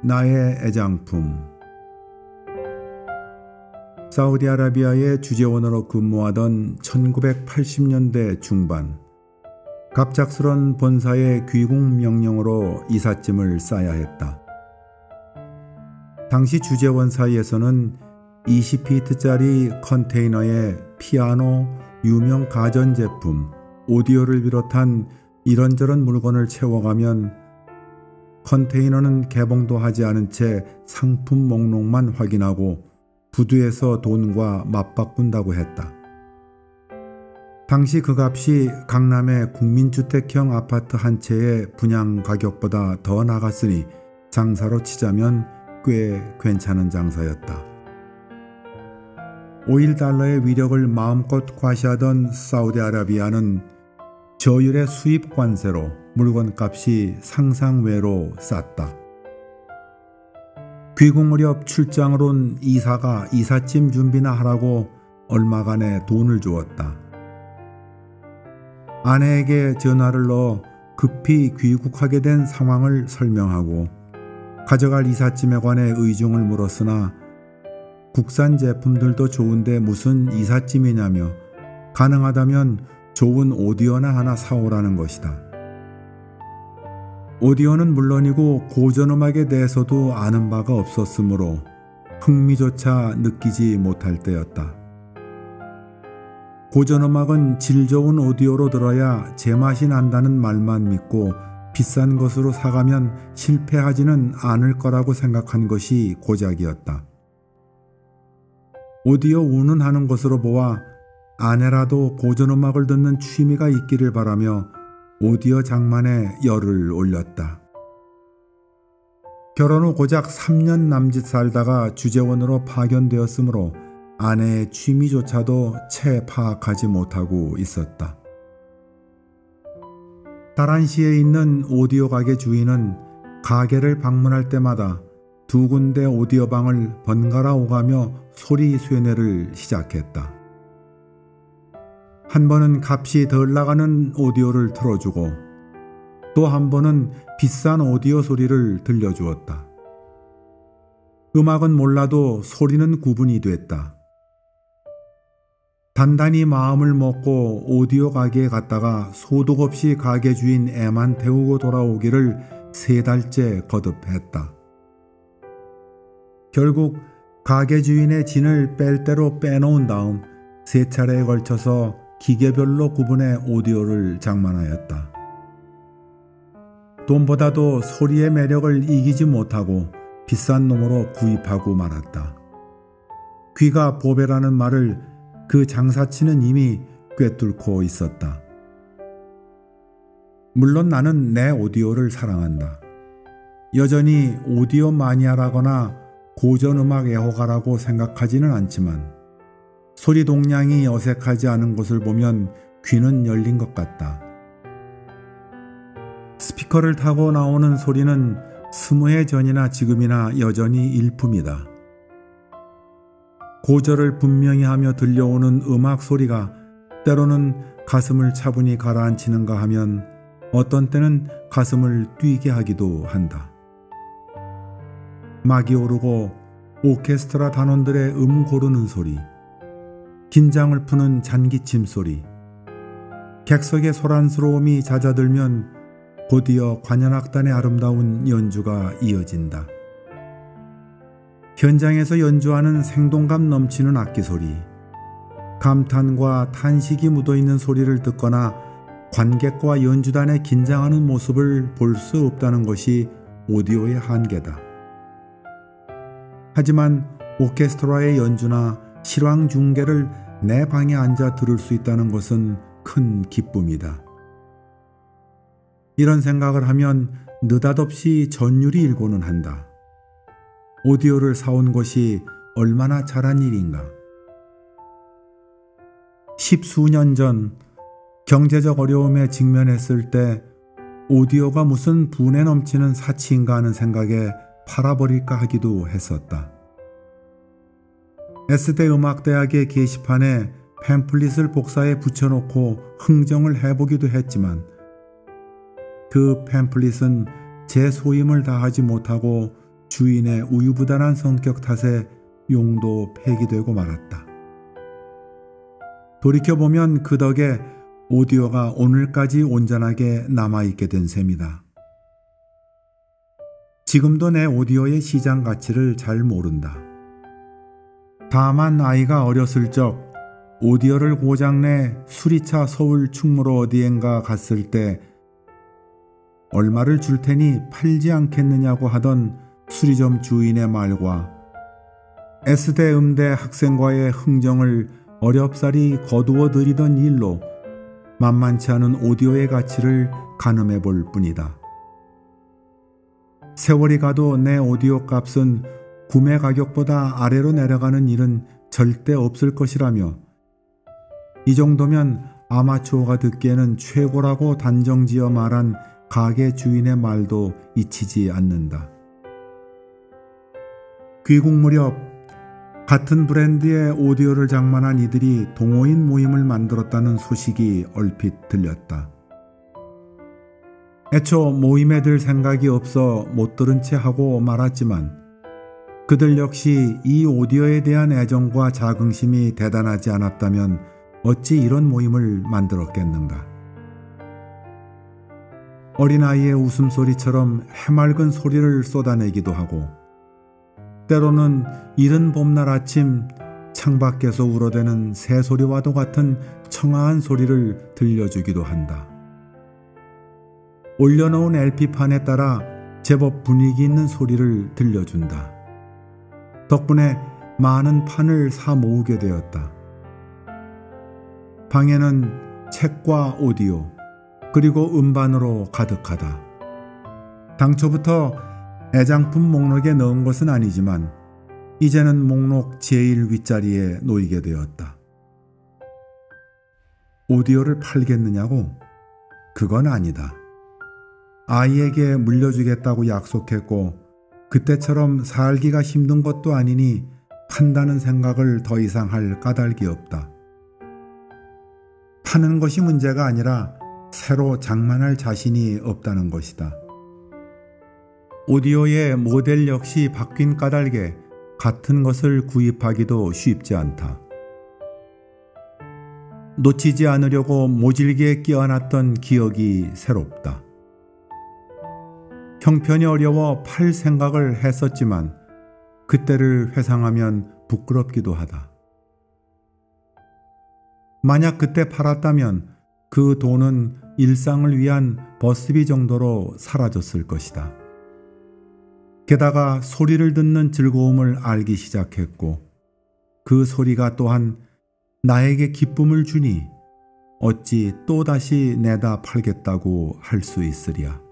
나의 애장품. 사우디아라비아의 주재원으로 근무하던 1980년대 중반, 갑작스런 본사의 귀국 명령으로 이삿짐을 싸야 했다. 당시 주재원 사이에서는 20피트짜리 컨테이너에 피아노, 유명 가전제품, 오디오를 비롯한 이런저런 물건을 채워가면 컨테이너는 개봉도 하지 않은 채 상품 목록만 확인하고 부두에서 돈과 맞바꾼다고 했다. 당시 그 값이 강남의 국민주택형 아파트 한 채의 분양 가격보다 더 나갔으니 장사로 치자면 꽤 괜찮은 장사였다. 오일 달러의 위력을 마음껏 과시하던 사우디아라비아는 저율의 수입 관세로 물건값이 상상외로 쌌다. 귀국 무렵 출장을 온 이사가 이삿짐 준비나 하라고 얼마간의 돈을 주었다. 아내에게 전화를 넣어 급히 귀국하게 된 상황을 설명하고 가져갈 이삿짐에 관해 의중을 물었으나 국산 제품들도 좋은데 무슨 이삿짐이냐며 가능하다면 좋은 오디오나 하나 사오라는 것이다. 오디오는 물론이고 고전음악에 대해서도 아는 바가 없었으므로 흥미조차 느끼지 못할 때였다. 고전음악은 질 좋은 오디오로 들어야 제맛이 난다는 말만 믿고 비싼 것으로 사가면 실패하지는 않을 거라고 생각한 것이 고작이었다. 오디오 운운하는 것으로 보아 아내라도 고전음악을 듣는 취미가 있기를 바라며 오디오 장만에 열을 올렸다. 결혼 후 고작 3년 남짓 살다가 주재원으로 파견되었으므로 아내의 취미조차도 채 파악하지 못하고 있었다. 다란시에 있는 오디오 가게 주인은 가게를 방문할 때마다 2군데 오디오 방을 번갈아 오가며 소리 쇠뇌를 시작했다. 한 번은 값이 덜 나가는 오디오를 틀어주고 또 한 번은 비싼 오디오 소리를 들려주었다. 음악은 몰라도 소리는 구분이 됐다. 단단히 마음을 먹고 오디오 가게에 갔다가 소득 없이 가게 주인 애만 태우고 돌아오기를 3달째 거듭했다. 결국 가게 주인의 진을 뺄 대로 빼놓은 다음 3차례에 걸쳐서 기계별로 구분해 오디오를 장만하였다. 돈보다도 소리의 매력을 이기지 못하고 비싼 놈으로 구입하고 말았다. 귀가 보배라는 말을 그 장사치는 이미 꿰뚫고 있었다. 물론 나는 내 오디오를 사랑한다. 여전히 오디오 마니아라거나 고전음악 애호가라고 생각하지는 않지만 소리 동량이 어색하지 않은 것을 보면 귀는 열린 것 같다. 스피커를 타고 나오는 소리는 20해 전이나 지금이나 여전히 일품이다. 고절을 분명히 하며 들려오는 음악 소리가 때로는 가슴을 차분히 가라앉히는가 하면 어떤 때는 가슴을 뛰게 하기도 한다. 막이 오르고 오케스트라 단원들의 고르는 소리, 긴장을 푸는 잔기침 소리, 객석의 소란스러움이 잦아들면 곧이어 관현악단의 아름다운 연주가 이어진다. 현장에서 연주하는 생동감 넘치는 악기 소리, 감탄과 탄식이 묻어있는 소리를 듣거나 관객과 연주단의 긴장하는 모습을 볼 수 없다는 것이 오디오의 한계다. 하지만 오케스트라의 연주나 실황 중계를 내 방에 앉아 들을 수 있다는 것은 큰 기쁨이다. 이런 생각을 하면 느닷없이 전율이 일고는 한다. 오디오를 사온 것이 얼마나 잘한 일인가. 10수년 전 경제적 어려움에 직면했을 때 오디오가 무슨 분에 넘치는 사치인가 하는 생각에 팔아버릴까 하기도 했었다. S대 음악대학의 게시판에 팸플릿을 복사해 붙여놓고 흥정을 해보기도 했지만 그 팸플릿은 제 소임을 다하지 못하고 주인의 우유부단한 성격 탓에 용도 폐기되고 말았다. 돌이켜보면 그 덕에 오디오가 오늘까지 온전하게 남아있게 된 셈이다. 지금도 내 오디오의 시장 가치를 잘 모른다. 다만 아이가 어렸을 적 오디오를 고장내 수리차 서울 충무로 어디엔가 갔을 때 얼마를 줄 테니 팔지 않겠느냐고 하던 수리점 주인의 말과 S대 음대 학생과의 흥정을 어렵사리 거두어 들이던 일로 만만치 않은 오디오의 가치를 가늠해 볼 뿐이다. 세월이 가도 내 오디오 값은 구매 가격보다 아래로 내려가는 일은 절대 없을 것이라며 이 정도면 아마추어가 듣기에는 최고라고 단정지어 말한 가게 주인의 말도 잊히지 않는다. 귀국 무렵 같은 브랜드의 오디오를 장만한 이들이 동호인 모임을 만들었다는 소식이 얼핏 들렸다. 애초 모임에 들 생각이 없어 못 들은 채 하고 말았지만 그들 역시 이 오디오에 대한 애정과 자긍심이 대단하지 않았다면 어찌 이런 모임을 만들었겠는가. 어린아이의 웃음소리처럼 해맑은 소리를 쏟아내기도 하고 때로는 이른 봄날 아침 창밖에서 울어대는 새소리와도 같은 청아한 소리를 들려주기도 한다. 올려놓은 LP판에 따라 제법 분위기 있는 소리를 들려준다. 덕분에 많은 판을 사 모으게 되었다. 방에는 책과 오디오 그리고 음반으로 가득하다. 당초부터 애장품 목록에 넣은 것은 아니지만 이제는 목록 제일 윗자리에 놓이게 되었다. 오디오를 팔겠느냐고? 그건 아니다. 아이에게 물려주겠다고 약속했고 그때처럼 살기가 힘든 것도 아니니 판다는 생각을 더 이상 할 까닭이 없다. 파는 것이 문제가 아니라 새로 장만할 자신이 없다는 것이다. 오디오의 모델 역시 바뀐 까닭에 같은 것을 구입하기도 쉽지 않다. 놓치지 않으려고 모질게 끼워놨던 기억이 새롭다. 형편이 어려워 팔 생각을 했었지만 그때를 회상하면 부끄럽기도 하다. 만약 그때 팔았다면 그 돈은 일상을 위한 버스비 정도로 사라졌을 것이다. 게다가 소리를 듣는 즐거움을 알기 시작했고 그 소리가 또한 나에게 기쁨을 주니 어찌 또다시 내다 팔겠다고 할 수 있으랴.